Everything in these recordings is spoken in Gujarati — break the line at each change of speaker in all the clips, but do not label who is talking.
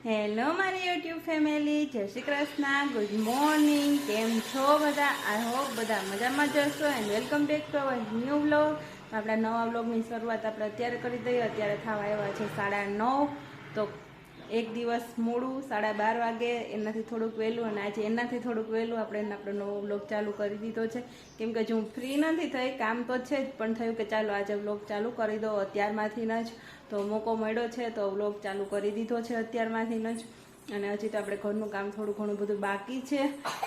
હેલો મારી યુટ્યુબ ફેમિલી, જય શ્રી કૃષ્ણ, ગુડ મોર્નિંગ. કેમ છો બધા? આઈ હોપ બધા મજામાં જશો and welcome back to our new vlog. આપણા નવા વ્લોગની શરૂઆત આપણે અત્યારે કરી દઈએ. અત્યારે થવા આવ્યા છે 9:30. તો એક દિવસ મોડું 12:30 વાગે, એનાથી થોડુંક વહેલું, અને આજે એનાથી થોડુંક વહેલું આપણે નવો વ્લોગ ચાલુ કરી દીધો છે. કેમ કે જો હું ફ્રી નથી થઈ, કામ તો છે જ, પણ થયું કે ચાલો આજે વ્લોગ ચાલુ કરી દો અત્યારમાંથી જ. તો મોકો મળ્યો છે તો વ્લોગ ચાલુ કરી દીધો છે અત્યારમાંથી જ. અને હજી તો આપણે ઘરનું કામ થોડું ઘણું બધું બાકી છે.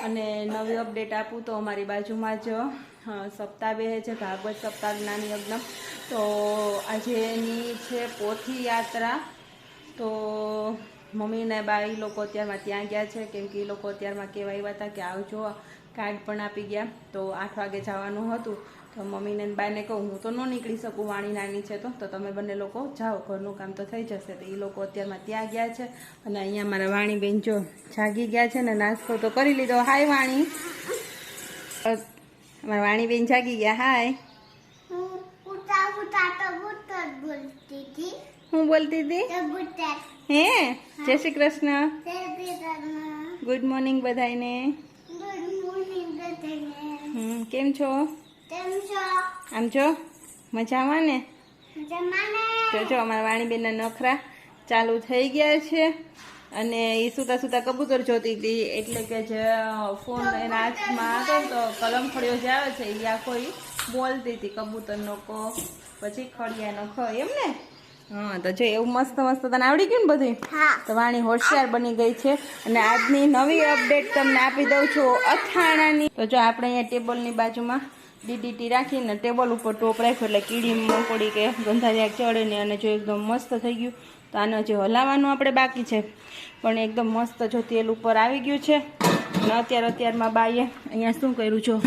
અને નવી અપડેટ આપું તો અમારી બાજુમાં જ સપ્તાહ બે છે, ભાગવત સપ્તાહ જ્ઞાન યજ્ઞ. તો આજે એની છે પોથી યાત્રા. તો મમ્મી ને બા એ લોકો અત્યારમાં ત્યાં ગયા છે, કેમ કે એ લોકો અત્યારમાં કહેવા આવ્યા હતા કે આવજો, કાર્ડ પણ આપી ગયા. તો 8 વાગે જવાનું હતું. તો મમ્મીને બાને કહું, હું તો ન નીકળી શકું, વાણી નાની છે તો તમે બંને લોકો જાઓ, ઘરનું કામ તો થઈ જશે. તો એ લોકો અત્યારમાં ત્યાં ગયા છે. અને અહીંયા મારા વાણીબેન જો જાગી ગયા છે ને, નાસ્તો તો કરી લીધો. હાય વાણી, અમારા વાણીબેન જાગી ગયા. હાય. હું બોલતી હતી? હે, જય શ્રી કૃષ્ણ, ગુડ મોર્નિંગ બધાને. કેમ છો? આમ જો મજામાં ને? તો જો અમારા વાણીબેનના નખરા ચાલુ થઈ ગયા છે. અને એ સુતા સુતા કબૂતર જોતી હતી, એટલે કે જે ફોન એના હાથમાં હતો તો કલમ ખડિયો જે આવે છે એ આખો એ બોલતી હતી, કબૂતરનો કો, પછી ખડિયાનો ખ, એમ ને? હા, તો જો એવું મસ્ત મસ્ત તને આવડી ગયું ને બધું. તો વાણી હોશિયાર બની ગઈ છે. અને આજની નવી અપડેટ તમને આપી દઉં છું અથાણાની. તો જો આપણે અહીંયા ટેબલની બાજુમાં DDT રાખીને ટેબલ ઉપર ટોપ રાખ્યો, એટલે કીડી મકોડી કે ગંધારિયા ચડે ને. અને જો એકદમ મસ્ત થઈ ગયું. તો આને હજી હલાવવાનું આપણે બાકી છે, પણ એકદમ મસ્ત જો તેલ ઉપર આવી ગયું છે. અને અત્યારમાં બાઈએ અહીંયા શું કર્યું, જો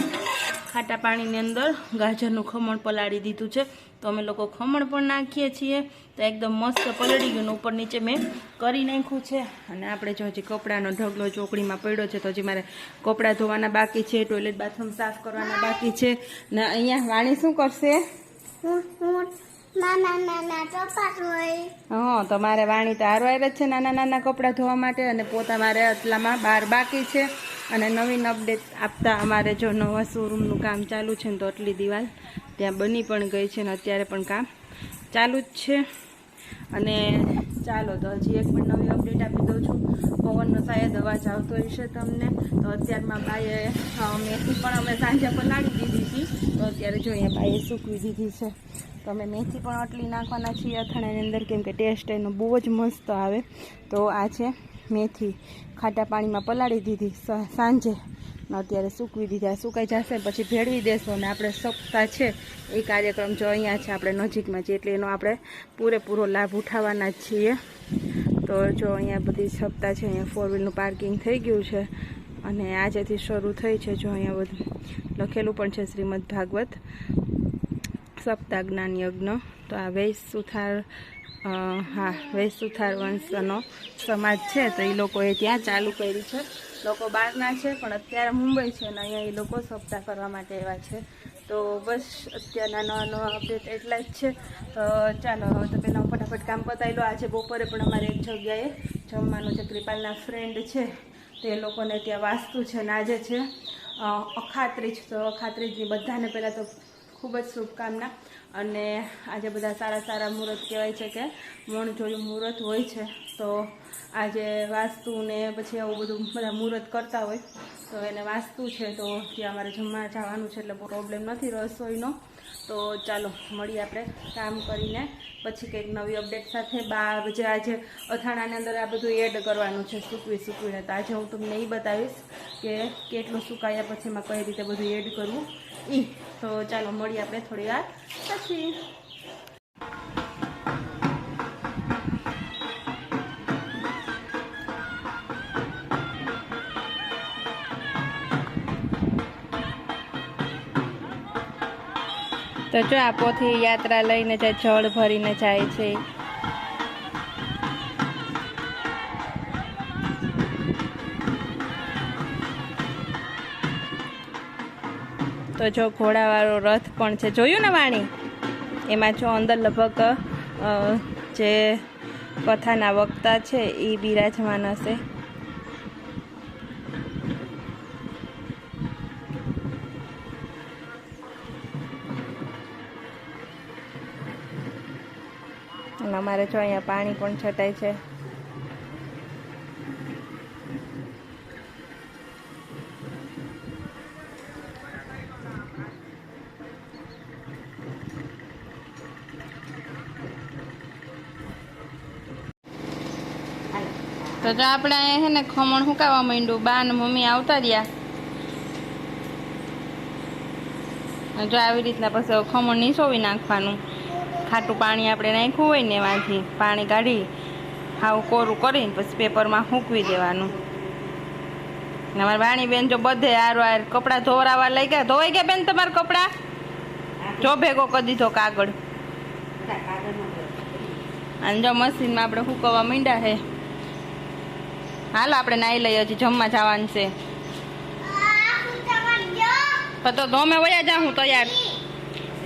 ખાટા પાણીની અંદર ગાજરનું ખમણ પલાળી દીધું છે. તો અમે લોકો ખમણ પણ નાખીએ છીએ. તો એકદમ મસ્ત પલળી ગયું, ઉપર નીચે મેં કરી નાખ્યું છે. અને આપણે જો હજી કપડાનો ઢગલો ચોકડીમાં પડ્યો છે, તો હજી મારે કપડાં ધોવાના બાકી છે, ટોયલેટ બાથરૂમ સાફ કરવાના બાકી છે. ને અહીંયા વાણી શું કરશે? હા, તો મારે વાણી તો હારવાર જ છે નાના નાના કપડાં ધોવા માટે. અને પોતા મારે એટલામાં 12 બાકી છે. અને નવીન અપડેટ આપતા અમારે જો નવા શોરૂમનું કામ ચાલુ છે ને, તો આટલી દિવાલ ત્યાં બની પણ ગઈ છે ને અત્યારે પણ કામ ચાલુ જ છે. અને ચાલો, તો હજી એક પણ નવી અપડેટ આપી દઉં છું. પવનનો શાયદ અવાજ આવતો હશે તમને. તો અત્યારમાં બાઈએ મેથી પણ અમે સાંજે પલાળી દીધી હતી. તો અત્યારે જો અહીંયા બાઈએ સૂકવી દીધી છે. તો અમે મેથી પણ આટલી નાખવાના છીએ અથાણાની અંદર, કેમ કે ટેસ્ટ એનો બહુ જ મસ્ત આવે. તો આ છે મેથી, ખાટા પાણીમાં પલાળી દીધી સાંજે, અત્યારે સૂકવી દીધા. સુકાઈ જશે પછી ભેળવી દેશું. અને આપણે સપ્તાહ છે એ કાર્યક્રમ જો અહીંયા છે આપણે નજીકમાં છે, એટલે એનો આપણે પૂરેપૂરો લાભ ઉઠાવવાના જ છીએ. તો જો અહીંયા બધી સપ્તાહ છે, અહીંયા 4 વ્હીલનું પાર્કિંગ થઈ ગયું છે. અને આજેથી શરૂ થઈ છે. જો અહીંયા બધું લખેલું પણ છે, શ્રીમદ ભાગવત સપ્તાહ જ્ઞાન યજ્ઞ. તો આ વૈશ સુથાર વંશનો સમાજ છે, તો એ લોકોએ ત્યાં ચાલુ કર્યું છે. લોકો બહારના છે, પણ અત્યારે મુંબઈ છે ને અહીંયા એ લોકો સપ્તાહ કરવા માટે આવ્યા છે. તો બસ અત્યારના નવા અપડેટ એટલા જ છે. તો ચાલો, હવે તો પહેલાં ફટાફટ કામ પતાવી લો. આજે બપોરે પણ અમારે એક જગ્યાએ જમવાનું છે, કૃપાલના ફ્રેન્ડ છે, તે લોકોને ત્યાં વાસ્તુ છે. ને આજે છે અખાત્રીજ. તો અખાત્રીજની બધાને પહેલાં તો ખૂબ જ શુભકામના. અને આજે બધા સારા સારા મુહૂર્ત કહેવાય છે કે મણ જોયું મુહૂર્ત હોય છે. તો આજે વાસ્તુ ને પછી આવું બધું બધા મુહૂર્ત કરતા હોય, તો એને વાસ્તુ છે. તો ત્યાં અમારે જમવા જવાનું છે, એટલે પ્રોબ્લેમ નથી રસોઈનો. તો ચાલો મળીએ આપણે કામ કરીને પછી કંઈક નવી અપડેટ સાથે. આજે અથાણાની અંદર આ બધું એડ કરવાનું છે, સૂકવીને. તો આજે હું તમને એ બતાવીશ કે કેટલું સુકાયા પછી એમાં કઈ રીતે બધું એડ કરવું એ. તો ચાલો મળીએ આપણે થોડી વાર પછી. તો જો આ પોથી યાત્રા લઈને જાય, જળ ભરીને જાય છે. તો જો ઘોડાવાળો રથ પણ છે, જોયું ને વાણી? એમાં જો અંદર લગભગ જે કથાના વક્તા છે એ બિરાજમાન હશે. અને અમારે જો અહીંયા પાણી પણ છટાય છે. તો જો આપણે અહીંયા છે ને ખમણ સુકાવા માંડ્યું. બા ને મમ્મી આવતા રહ્યા. જો આવી રીતના પછી ખમણ નીસોવી નાખવાનું. ખાટું પાણી આપણે નાખ્યું હોય ને એમાંથી પાણી કાઢી હાવ કોરું કરીને પછી પેપરમાં સૂકવી દેવાનું. અમારી વાણીબેન જો બધે હાર કપડાં ધોવરાવા લઈ ગયા. ધોવાઈ ગયા બેન તમારા કપડાં? જો ભેગો કરી દીધો કાગળ. અને જો મશીનમાં આપણે સૂકવવા માંડ્યા છે. હાલો આપણે નાહી લઈએ, હજી જમવા જવાનું છે. તો ધોમે વયા જા, હું તૈયાર.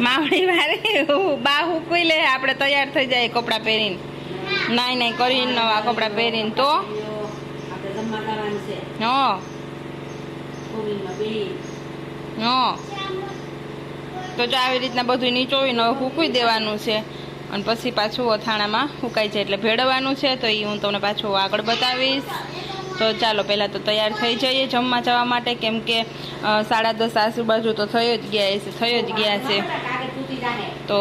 માવડી વારે બા સૂકવી લે, આપણે તૈયાર થઈ જાય કપડાં પહેરીને. નાઈ કરીને નવા કપડાં પહેરીને. તો તો જો આવી રીતના બધું નીચોવીને હવે સૂકવી દેવાનું છે. અને પછી પાછું અથાણામાં સુકાઈ જાય એટલે ભેળવવાનું છે. તો એ હું તમને પાછું આગળ બતાવીશ. તો ચાલો પહેલાં તો તૈયાર થઈ જઈએ જમવા જવા માટે, કેમ કે 10:30 આજુબાજુ તો થઈ જ ગયા છે. તો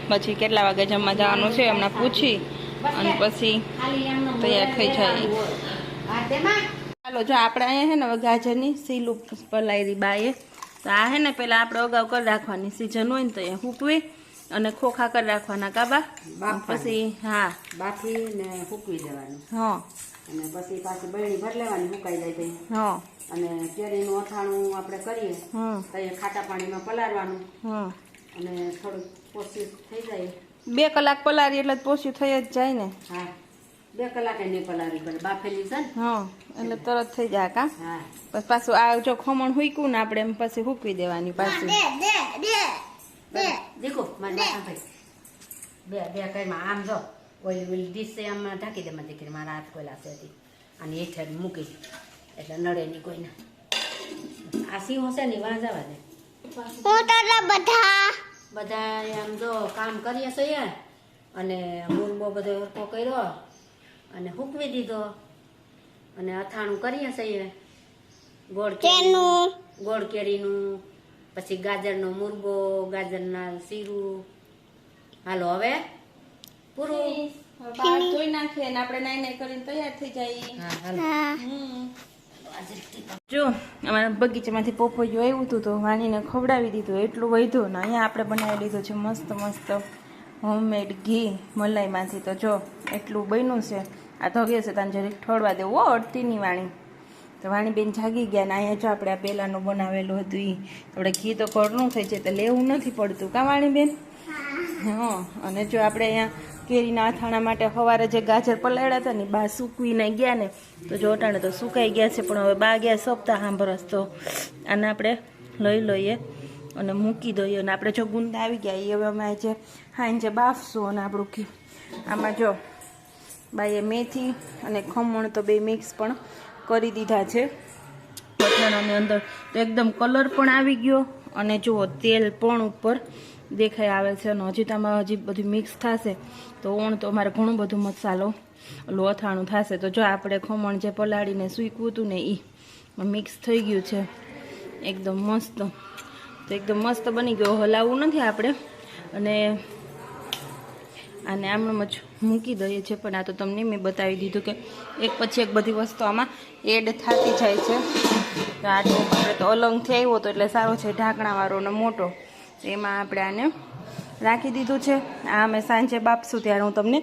પછી કેટલા વાગે જમવા જવાનું છે હમણાં પૂછી અને પછી તૈયાર થઈ જાય. ચાલો જો આપણે અહીંયા છે ને ગાજરની સીલું પલાળી બાએ. તો આ છે ને પહેલાં આપણે અગાઉ કરી રાખવાની. સીઝન હોય ને તો અહીંયા સૂકવી અને ખોખા કરી રાખવાના કાબા. પછી હા
બાફી ને સૂકવી દેવાનું.
હા
અને પછી પાછી બરણી ભરી લેવાની, સુકાઈ જાય ત્યાં.
હા
અને કેરીનું અથાણું આપણે કરીએ તો એ ખાટા પાણીમાં પલાળવાનું. અને થોડુંક પોસી થઈ જાય.
2 કલાક પલાળી એટલે પોસી થઈ જ જાય ને.
હા 2 કલાકે નહીં પલાળવી પડે, બાફેલી છે ને.
હા એટલે તરત થઈ જાય. કા
હા
પછી પાછું આ જો ખમણ હુંકું ને આપણે એમ પછી સૂકવી દેવાની પાછી.
દેખો મારી બે કઈમાં આમ જો ઓલી ડીશ છે આમ ઢાંકી દે મારી દીકરી. મારા હાથ કોયલા છે હતી અને હેઠળ મૂકી એટલે નડે નહીં કોઈને. આ સિંહ હશે ને વાં જવા દે. બધા આમ જો કામ કરીએ છીએ અને મુરબો બધો હરખો કર્યો અને સૂકવી દીધો અને અથાણું કરીએ છીએ. ગોળ કેરીનું, પછી ગાજરનો મુરબો, ગાજરના શીરું. હાલો હવે પૂરું.
ધોઈ નાખીએ ને આપણે નાઈ કરીને તૈયાર થઈ જાય. જો અમારા બગીચામાંથી પોપૈયું આવ્યું હતું તો વાણીને ખવડાવી દીધું. એટલું વધ્યું ને અહીંયા આપણે બનાવી લીધું છે મસ્ત મસ્ત હોમમેડ ઘી મલાઈમાંથી. તો જો એટલું બન્યું છે. આ તો ગયા છે તાને જરીક ઠોળવા દેવું અડતીની વાણી. તો વાણીબેન જાગી ગયા ને અહીંયા જો આપણે આ પહેલાંનું બનાવેલું હતું એ આપણે ઘી તો ઘરનું થઈ જાય તો લેવું નથી પડતું. કા વાણીબેન? હા અને જો આપણે અહીંયા કેરીના અથાણા માટે સવારે જે ગાજર પલાળ્યા હતા ને બા સૂકવીને ગયા ને તો જો અટાણે તો સુકાઈ ગયા છે. પણ હવે બા ગયા સપ્તાહ સાંભળસ તો આને આપણે લઈ લઈએ અને મૂકી દઈએ. અને આપણે જો ગુંદા આવી ગયા એ હવે અમે આજે હાંજે બાફશું. અને આપણું ઘી આમાં જો બાઈએ મેથી અને ખમણ તો 2 મિક્સ પણ કરી દીધા છે અથાણાની અંદર. તો એકદમ કલર પણ આવી ગયો અને જુઓ તેલ પણ ઉપર દેખાઈ આવે છે. અને હજી આમાં હજી બધું મિક્સ થશે તો તો અમારે ઘણું બધું મસાલો ઓલું અથાણું થશે. તો જો આપણે ખમણ જે પલાળીને સૂકવું હતું ને એ મિક્સ થઈ ગયું છે એકદમ મસ્ત. તો એકદમ મસ્ત બની ગયો. હલાવવું નથી આપણે અને આને આમ જ મૂકી દઈએ છીએ. પણ આ તો તમને મેં બતાવી દીધું કે એક પછી એક બધી વસ્તુ આમાં એડ થતી જાય છે. તો આ તો આપણે તો અલંગથી આવ્યો તો એટલે સારો છે ઢાંકણાવાળો ને મોટો. એમાં આપણે આને રાખી દીધું છે. આ અમે સાંજે બાપશું ત્યારે હું તમને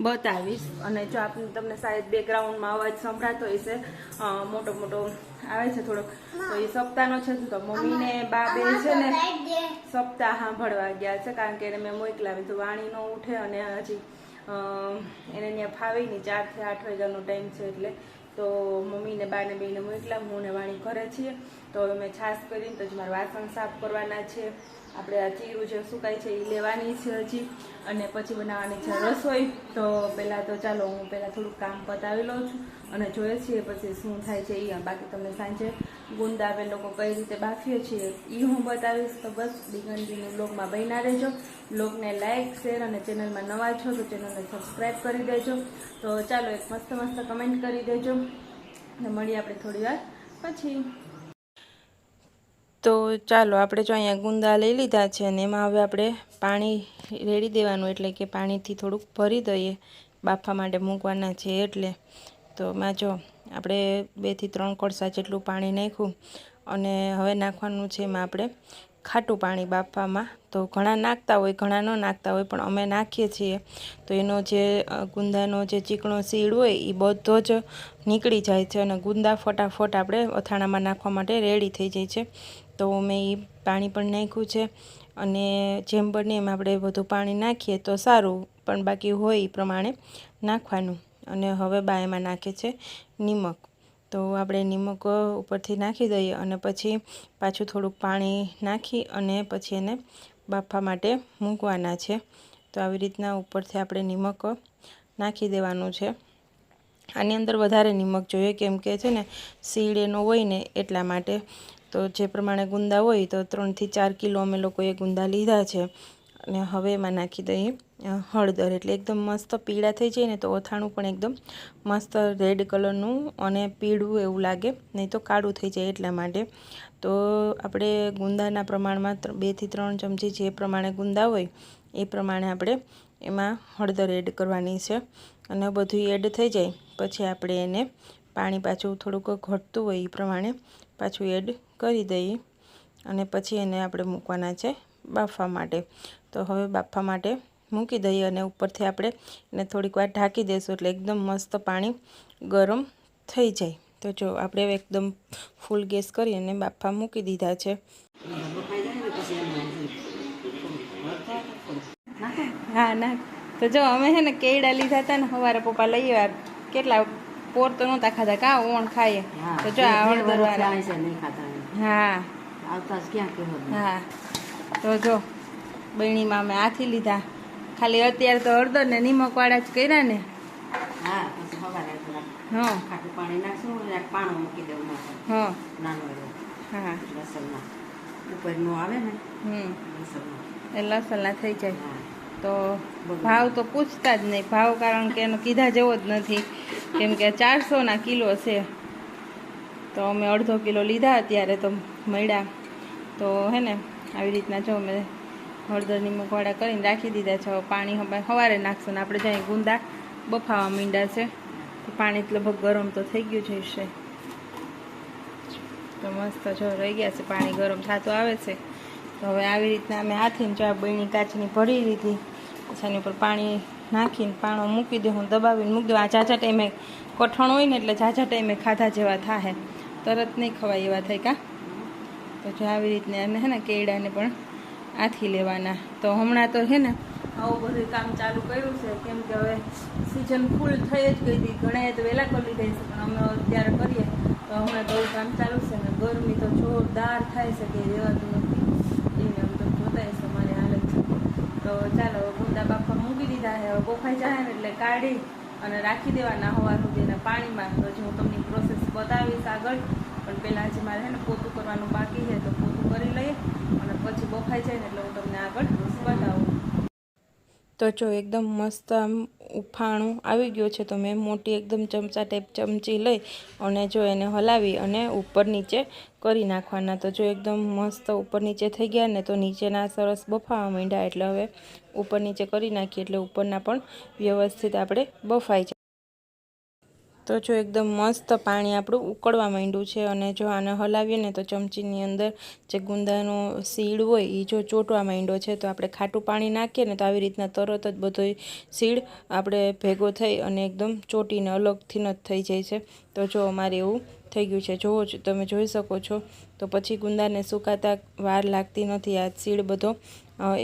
બતાવીશ. અને જો આપણે તમને શાયદ બેકગ્રાઉન્ડમાં અવાજ સંભળાતો હશે, મોટો મોટો આવે છે થોડોક, તો એ સપ્તાહનો છે. તો મમ્મીને બા બે છે ને સપ્તાહ સાંભળવા ગયા છે કારણ કે એને મેં મોકલાવી તો વાણી ન ઉઠે અને હજી એને ત્યાં ફાવે નહીં. 4 થી 8 વાગ્યાનો ટાઈમ છે એટલે તો મમ્મીને બાને બેને મોકલા. હું ને વાણી ઘરે છીએ. તો હવે મેં છાશ કરીને તો જ મારા વાસણ સાફ કરવાના છે આપણે આ જીરું જે સુકાય છે એ લેવાની છે હજી, અને પછી બનાવવાની છે રસોઈ. તો પહેલાં તો ચાલો હું પહેલાં થોડુંક કામ પતાવી લઉં છું અને જોઈએ છીએ પછી શું થાય છે એ. બાકી તમને સાંજે ગુંદા અમે લોકો કઈ રીતે બાફીએ છીએ એ હું બતાવીશ. તો બસ દિગંજીની બ્લોગમાં બન્યા રહેજો. બ્લોગને લાઇક, શેર અને ચેનલમાં નવા છો તો ચેનલને સબસ્ક્રાઈબ કરી દેજો. તો ચાલો એક મસ્ત મસ્ત કમેન્ટ કરી દેજો અને મળીએ આપણે થોડી વાર પછી. તો ચાલો આપણે જો અહીંયા ગુંદા લઈ લીધા છે અને એમાં હવે આપણે પાણી રેડી દેવાનું, એટલે કે પાણીથી થોડુંક ભરી દઈએ, બાફવા માટે મૂકવાના છે એટલે. તો એમાં જો આપણે 2 થી 3 કોળસા જેટલું પાણી નાખ્યું અને હવે નાખવાનું છે એમાં આપણે ખાટું પાણી બાફવામાં. તો ઘણા નાખતા હોય, ઘણા ન નાખતા હોય, પણ અમે નાખીએ છીએ તો એનો જે ગુંદાનો જે ચીકણો સીડ હોય એ બધો જ નીકળી જાય છે અને ગુંદા ફટાફટ આપણે અથાણામાં નાખવા માટે રેડી થઈ જાય છે. તો મેં એ પાણી પણ નાખ્યું છે અને જેમ બને એમ આપણે બધું પાણી નાખીએ તો સારું, પણ બાકી હોય એ પ્રમાણે નાખવાનું. અને હવે બા એમાં નાખે છે નિમક. તો આપણે નિમક ઉપરથી નાખી દઈએ અને પછી પાછું થોડુંક પાણી નાખી અને પછી એને બાફવા માટે મૂકવાના છે. તો આવી રીતના ઉપરથી આપણે નિમક નાખી દેવાનું છે. આની અંદર વધારે નિમક જોઈએ, કેમ કે છે ને સીડ એનો હોય ને એટલા માટે. તો જે પ્રમાણે ગુંદા હોય તો 3 થી 4 કિલો અમે લોકોએ ગુંદા લીધા છે. અને હવે એમાં નાખી દઈએ હળદર, એટલે એકદમ મસ્ત પીળા થઈ જાય ને તો અથાણું પણ એકદમ મસ્ત રેડ કલરનું અને પીળું એવું લાગે, નહીં તો કાળું થઈ જાય એટલા માટે. તો આપણે ગુંદાના પ્રમાણમાં 2 થી 3 ચમચી જે પ્રમાણે ગુંદા હોય એ પ્રમાણે આપણે એમાં હળદર એડ કરવાની છે. અને બધું એડ થઈ જાય પછી આપણે એને પાણી પાછું થોડુંક ઘટતું હોય એ પ્રમાણે પાછું એડ કરી દઈએ અને પછી એને આપણે મૂકવાના છે બાફવા માટે. તો હવે બાફવા માટે મૂકી દઈએ અને ઉપરથી આપણે એને થોડીક વાર ઢાંકી દઈશું એટલે એકદમ મસ્ત પાણી ગરમ થઈ જાય. તો જો આપણે એકદમ ફૂલ ગેસ કરી અને બાફવા મૂકી દીધા છે. હા ના, તો જો અમે છે ને કેળા લીધા હતા ને સવારે પપ્પા લઈ આવ્યા, કેટલા પોર તો નહોતા ખાધા, કા ઓણ ખાઈએ. તો જો આ હળદર વાળા, હા હા, તો જો બહેણીમાં અમે આથી લીધા. ખાલી અત્યારે તો હળદર ને નિમક વાળા જ કર્યા ને. હા
પાણી નાખશું, પાણું મૂકી દેવું
હા
નાનું
હા
લસણમાં ઉપરનું આવે ને
એ લસણના થઈ જાય. તો ભાવ તો પૂછતા જ નહીં, ભાવ કારણ કે એનો કીધા જેવો જ નથી, કેમ કે 400 કિલો છે. તો અમે અડધો કિલો લીધા અત્યારે તો મળ્યા. તો હે ને આવી રીતના જો મેં હળદર નિમકવાળા કરીને રાખી દીધા છે. પાણી સવારે નાખશું ને આપણે જ્યાં ગુંદા બફાવા માંડ્યા છે. તો પાણી લગભગ ગરમ તો થઈ ગયું છે. તો મસ્ત જો રહી ગયા છે, પાણી ગરમ થતું આવે છે. તો હવે આવી રીતના અમે હાથીને ચા બની કાચની ભરી લીધી, પછી એની ઉપર પાણી નાખીને પાણો મૂકી દે, હું દબાવીને મૂકી દઉં. આ ઝાઝા ટાઈમે કઠણ હોય ને એટલે ઝાઝા ટાઈમે ખાધા જેવા થાય, તરત નહીં ખવાય એવા થાય કા. તો જો આવી રીતના એને હે ને કેળાને પણ આથી લેવાના. તો હમણાં તો છે ને આવું બધું કામ ચાલુ કર્યું છે, કેમ કે હવે સિઝન ફૂલ થઈ જ ગઈ હતી. ઘણાએ તો વહેલા કરી લીધા છે, પણ અમે અત્યારે કરીએ તો હમણાં બહુ કામ ચાલુ છે ને ગરમી તો જોરદાર થાય છે કે રહેવાતું નથી. એને આમ તો જોતા હશે મારી હાલત છે. તો ચાલો ગુંદા બાફા મૂકી દીધા છે. હવે બફાઈ જાય ને એટલે કાઢી અને રાખી દેવાના સવાર સુધીના પાણીમાં. તો જે હું તમને પ્રોસેસ બતાવીશ આગળ, પણ પહેલાં જે મારે છે ને પોતું કરવાનું બાકી છે તો પોતું કરી લઈએ અને પછી બફાઈ જાય ને એટલે હું તમને આગળ બતાવું. તો જો એકદમ મસ્ત આમ ઉફાણું આવી ગયું છે. તો મેં મોટી એકદમ ચમચા ટાઈપ ચમચી લઈ અને જો એને હલાવી અને ઉપર નીચે કરી નાખવાના. તો જો એકદમ મસ્ત ઉપર નીચે થઈ ગયા ને તો નીચેના સરસ બફાવા માંડ્યા, એટલે હવે ઉપર નીચે કરી નાખીએ એટલે ઉપરના પણ વ્યવસ્થિત આપણે બફાઈ જાય. તો જો એકદમ મસ્ત પાણી આપણું ઉકળવા માંડ્યું છે અને જો આને હલાવીએ ને તો ચમચીની અંદર જે ગુંદાનો સીડ હોય એ જો ચોંટવા માંડ્યો છે. તો આપણે ખાટું પાણી નાખીએ ને તો આવી રીતના તરત જ બધો સીડ આપણે ભેગો થઈ અને એકદમ ચોંટીને અલગથી ન થઈ જાય છે. તો જો અમારે એવું થઈ ગયું છે, જોવો તમે જોઈ શકો છો. તો પછી ગુંદાને સુકાતા વાર લાગતી નથી, આ સીડ બધો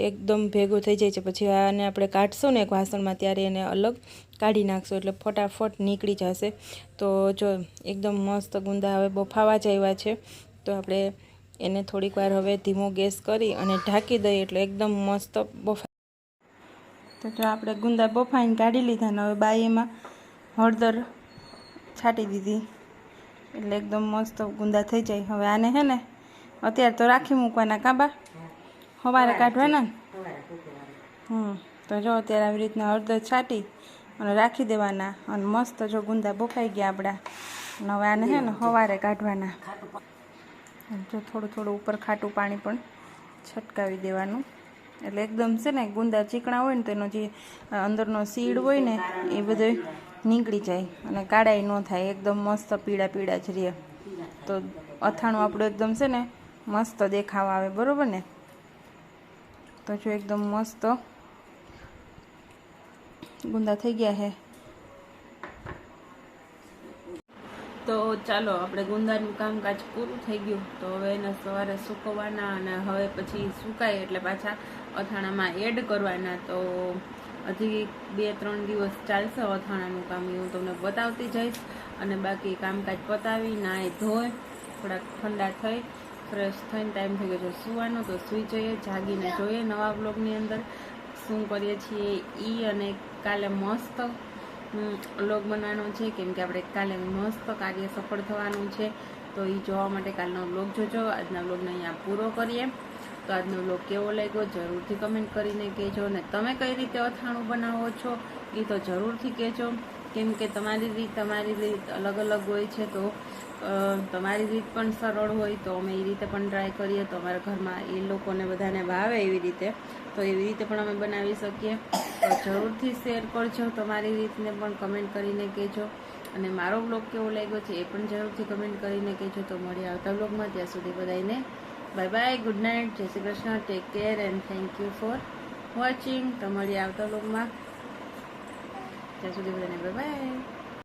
એકદમ ભેગો થઈ જાય છે. પછી આને આપણે કાઢશું ને એક વાસણમાં ત્યારે એને અલગ કાઢી નાખશું એટલે ફટાફટ નીકળી જશે. તો જો એકદમ મસ્ત ગુંદા હવે બફાવા જ આવ્યા છે. તો આપણે એને થોડીક વાર હવે ધીમો ગેસ કરી અને ઢાંકી દઈએ એટલે એકદમ મસ્ત બફાય. તો જો આપણે ગુંદા બફાઈને કાઢી લીધા ને હવે બાઈ એમાં હળદર છાંટી દીધી એટલે એકદમ મસ્ત ગુંદા થઈ જાય. હવે આને હે ને અત્યારે તો રાખી મૂકવાના કાબા, સવારે કાઢવાના ને. તો જો અત્યારે આવી રીતના હળદર છાંટી અને રાખી દેવાના અને મસ્ત જો ગુંદા બફાઈ ગયા આપણા. અને હવે આને હે ને સવારે કાઢવાના. જો થોડું થોડું ઉપર ખાટું પાણી પણ છટકાવી દેવાનું એટલે એકદમ છે ને ગુંદા ચીકણા હોય ને તો એનો જે અંદરનો સીડ હોય ને એ બધો નીકળી જાય અને કાળાઈ ન થાય, એકદમ મસ્ત પીળા પીળા જ રહે. તો અથાણું આપણું એકદમ છે ને મસ્ત દેખાવા આવે, બરાબર ને. તો જો એકદમ મસ્ત ગુંદા થઈ ગયા છે. તો ચાલો આપણે ગુંદાનું કામકાજ પૂરું થઈ ગયું. તો હવે એને સવારે સૂકવવાના અને હવે પછી સુકાય એટલે પાછા અથાણામાં એડ કરવાના. તો હજી 2-3 દિવસ ચાલશે અથાણાનું કામ, એ હું તમને બતાવતી જઈશ. અને બાકી કામકાજ પતાવી નાહી ધોઈ થોડાક ઠંડા થઈ ફ્રેશ થઈને ટાઈમ થઈ ગયો છે સૂવાનો. તો સૂઈ જઈએ, જાગીને જોઈએ નવા બ્લોગની અંદર શું કરીએ છીએ એ. અને કાલે મસ્ત વ્લોગ બનાવવાનો છે કેમ કે આપણે કાલે મસ્ત કાર્ય સફળ થવાનું છે. તો એ જોવા માટે કાલનો વ્લોગ જોજો. આજના વ્લોગને અહીંયા પૂરો કરીએ. તો આજનો વ્લોગ કેવો લાગ્યો જરૂરથી કમેન્ટ કરીને કહેજો. અને તમે કઈ રીતે અથાણું બનાવો છો એ તો જરૂરથી કહેજો, કેમ કે તમારી રીત અલગ અલગ હોય છે. તો તમારી રીત પણ સરળ હોય તો અમે એ રીતે પણ ટ્રાય કરીએ તો અમારા ઘરમાં એ લોકોને બધાને ભાવે એવી રીતે, તો એવી રીતે પણ અમે બનાવી શકીએ. તો જરૂરથી શેર કરજો તમારી રીતને પણ કમેન્ટ કરીને કહેજો. અને મારો બ્લોગ કેવો લાગ્યો છે એ પણ જરૂરથી કમેન્ટ કરીને કહેજો. તો મળીએ આવતા બ્લોગમાં. ત્યાં સુધી બધાને બાય બાય, ગુડ નાઇટ, જય Shri Krishna, take care and thank you for watching. તો મળીએ આવતા બ્લોગમાં. ત્યાં સુધી બધાને બાય બાય.